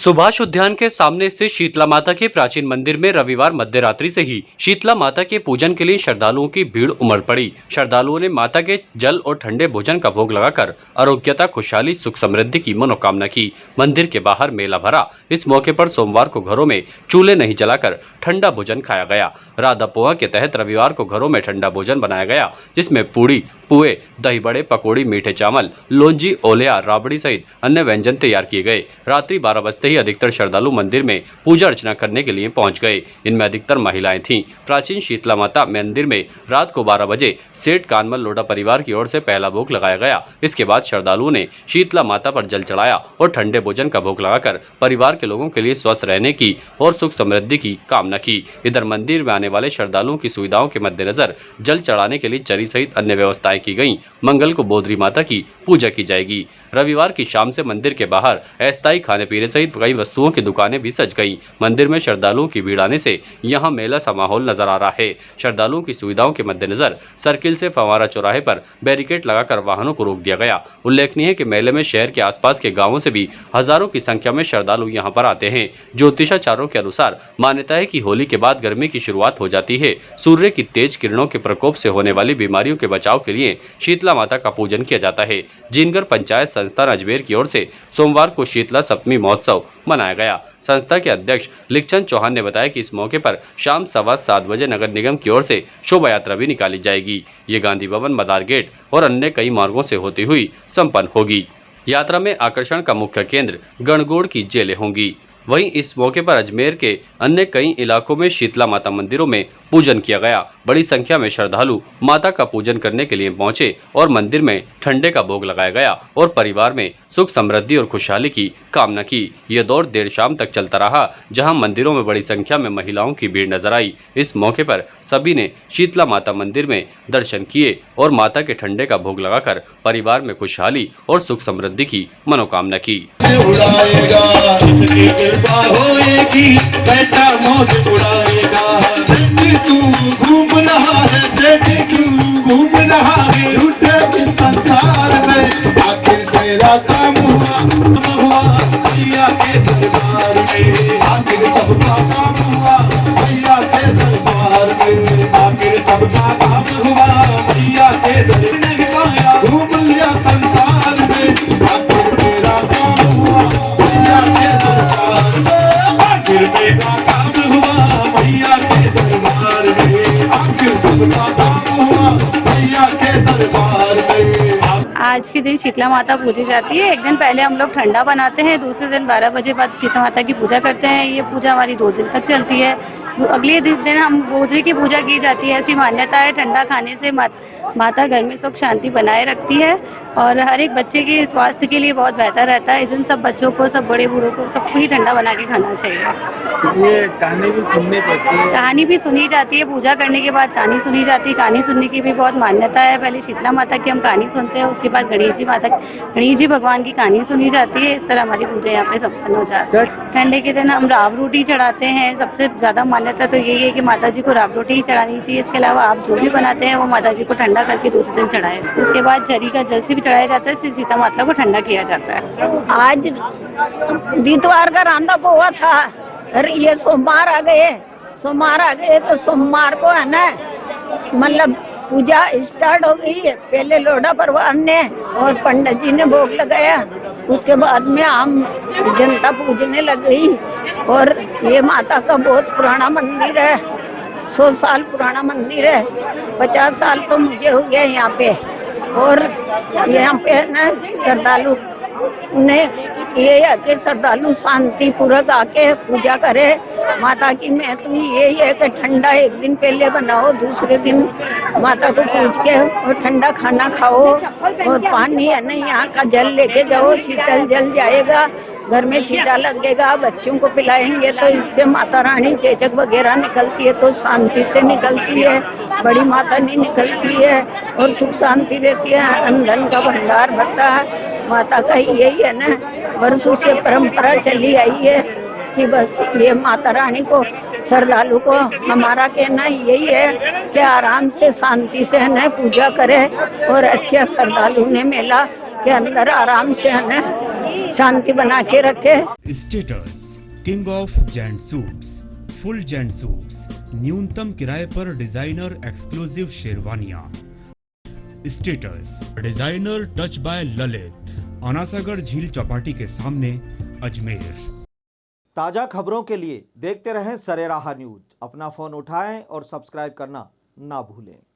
सुभाष उद्यान के सामने स्थित शीतला माता के प्राचीन मंदिर में रविवार मध्यरात्रि से ही शीतला माता के पूजन के लिए श्रद्धालुओं की भीड़ उमड़ पड़ी। श्रद्धालुओं ने माता के जल और ठंडे भोजन का भोग लगाकर आरोग्यता, खुशहाली, सुख समृद्धि की मनोकामना की। मंदिर के बाहर मेला भरा। इस मौके पर सोमवार को घरों में चूल्हे नहीं जलाकर ठंडा भोजन खाया गया। राधा पोहा के तहत रविवार को घरों में ठंडा भोजन बनाया गया, जिसमें पूड़ी, पुए, दही बड़े, पकौड़ी, मीठे चावल, लोंजी, ओलिया, राबड़ी सहित अन्य व्यंजन तैयार किए गए। रात्रि 12 बजते ही अधिकतर श्रद्धालु मंदिर में पूजा अर्चना करने के लिए पहुंच गए। इनमें अधिकतर महिलाएं थीं। प्राचीन शीतला माता मंदिर में रात को 12 बजे सेठ कानमल लोढ़ा परिवार की ओर से पहला भोग लगाया गया। इसके बाद श्रद्धालुओं ने शीतला माता पर जल चढ़ाया और ठंडे भोजन का भोग लगाकर परिवार के लोगों के लिए स्वस्थ रहने की और सुख समृद्धि की कामना की। इधर मंदिर में आने वाले श्रद्धालुओं की सुविधाओं के मद्देनजर जल चढ़ाने के लिए चरी सहित अन्य व्यवस्थाएं की गई। मंगल को बोधरी माता की पूजा की जाएगी। रविवार की शाम से मंदिर के बाहर अस्थायी खाने पीने सहित कई वस्तुओं की दुकानें भी सज गई। मंदिर में श्रद्धालुओं की भीड़ आने से यहां मेला सा माहौल नजर आ रहा है। श्रद्धालुओं की सुविधाओं के मद्देनजर सर्किल से फवारा चौराहे पर बैरिकेड लगाकर वाहनों को रोक दिया गया। उल्लेखनीय है कि मेले में शहर के आसपास के गांवों से भी हजारों की संख्या में श्रद्धालु यहां पर आते हैं। ज्योतिषाचार्यों के अनुसार मान्यता है कि होली के बाद गर्मी की शुरुआत हो जाती है। सूर्य की तेज किरणों के प्रकोप से होने वाली बीमारियों के बचाव के लिए शीतला माता का पूजन किया जाता है। जिनगर पंचायत संस्थान अजमेर की ओर से सोमवार को शीतला सप्तमी महोत्सव मनाया गया। संस्था के अध्यक्ष लिखचंद चौहान ने बताया कि इस मौके पर शाम 7:15 बजे नगर निगम की ओर से शोभा यात्रा भी निकाली जाएगी। ये गांधी भवन, मदार गेट और अन्य कई मार्गों से होती हुई संपन्न होगी। यात्रा में आकर्षण का मुख्य केंद्र गणगौर की जेलें होंगी। वहीं इस मौके पर अजमेर के अन्य कई इलाकों में शीतला माता मंदिरों में पूजन किया गया। बड़ी संख्या में श्रद्धालु माता का पूजन करने के लिए पहुंचे और मंदिर में ठंडे का भोग लगाया गया और परिवार में सुख समृद्धि और खुशहाली की कामना की। यह दौर देर शाम तक चलता रहा, जहां मंदिरों में बड़ी संख्या में महिलाओं की भीड़ नजर आई। इस मौके पर सभी ने शीतला माता मंदिर में दर्शन किए और माता के ठंडे का भोग लगाकर परिवार में खुशहाली और सुख समृद्धि की मनोकामना की। होएगी बेटा मौज उड़ाएगा। तू घूम रहा है, तू घूम रहा है झूठे इस संसार में। आखिर तेरा काम हुआ भैया के दरबार में। आखिर सबका काम हुआ भैया के दरबार में। आखिर सबका काम हुआ भैया के दरबार। घूम लिया संसार में। आखिर तेरा काम हुआ भैया के दरबार में। आखिर मेरा काम हुआ भैया के दरबार में। आखिर सबका काम हुआ भैया के दरबार में। आज के दिन शीतला माता पूजी जाती है। एक दिन पहले हम लोग ठंडा बनाते हैं, दूसरे दिन 12 बजे बाद शीतला माता की पूजा करते हैं। ये पूजा हमारी 2 दिन तक चलती है। अगले दिन हम बोधरी की पूजा की जाती है। ऐसी मान्यता है, ठंडा खाने से माता घर में सुख शांति बनाए रखती है और हर एक बच्चे के स्वास्थ्य के लिए बहुत बेहतर रहता है। इस दिन सब बच्चों को, सब बड़े बूढ़ों को, सबको ही ठंडा बना के खाना चाहिए। ये कहानी भी सुननी पड़ती है। कहानी भी सुनी जाती है। पूजा करने के बाद कहानी सुनी जाती है। कहानी सुनने की भी बहुत मान्यता है। पहले शीतला माता की हम कहानी सुनते हैं, उसके बाद गणेश जी भगवान की कहानी सुनी जाती है। इस तरह हमारी पूजा यहाँ पे संपन्न हो जाती है। ठंडे के दिन हम राब रोटी चढ़ाते हैं। सबसे ज्यादा मान्यता तो यही है कि माता जी को राब रोटी ही चढ़ानी चाहिए। इसके अलावा आप जो भी बनाते हैं वो माता जी को ठंडा करके दूसरे दिन चढ़ाए। उसके बाद चरी का जल से भी चढ़ाया जाता है। सीता माता को ठंडा किया जाता है। आज द्वितवार का रांधा पोहा था। अरे ये सोमवार आ गए तो सोमवार को है ना, मतलब पूजा स्टार्ट हो गई है। पहले लोढ़ा परवान ने और पंडित जी ने भोग लगाया। उसके बाद में आम जनता पूजने लग गई। और ये माता का बहुत पुराना मंदिर है। 100 साल पुराना मंदिर है। 50 साल तो मुझे हो गया यहाँ पे। और यहाँ पे ना श्रद्धालु ने ये है कि श्रद्धालु शांति पूर्वक आके पूजा करे। माता की महत्व यही है कि ठंडा एक दिन पहले बनाओ, दूसरे दिन माता को पूज के और ठंडा खाना खाओ। और पानी है ना, यहाँ का जल लेके जाओ, शीतल जल जाएगा। घर में छींटा लगेगा, बच्चों को पिलाएंगे तो इससे माता रानी चेचक वगैरह निकलती है तो शांति से निकलती है। बड़ी माता नहीं निकलती है और सुख शांति रहती है। अन्न का भंडार भरता है। माता का यही है ना, वर्षों से परंपरा चली आई है कि बस ये माता रानी को, श्रद्धालु को हमारा कहना यही है कि आराम से शांति से है ना पूजा करे और अच्छे श्रद्धालु ने मेला के अंदर आराम से है ना शांति बना के रखे। Status king of gent suits, full gent suits, न्यूनतम किराए पर डिजाइनर एक्सक्लूसिव शेरवानियां। Status designer touch by Lalit, Anasagar झील चौपाटी के सामने, अजमेर। ताज़ा खबरों के लिए देखते रहें सरेराह न्यूज। अपना फोन उठाएं और सब्सक्राइब करना ना भूलें।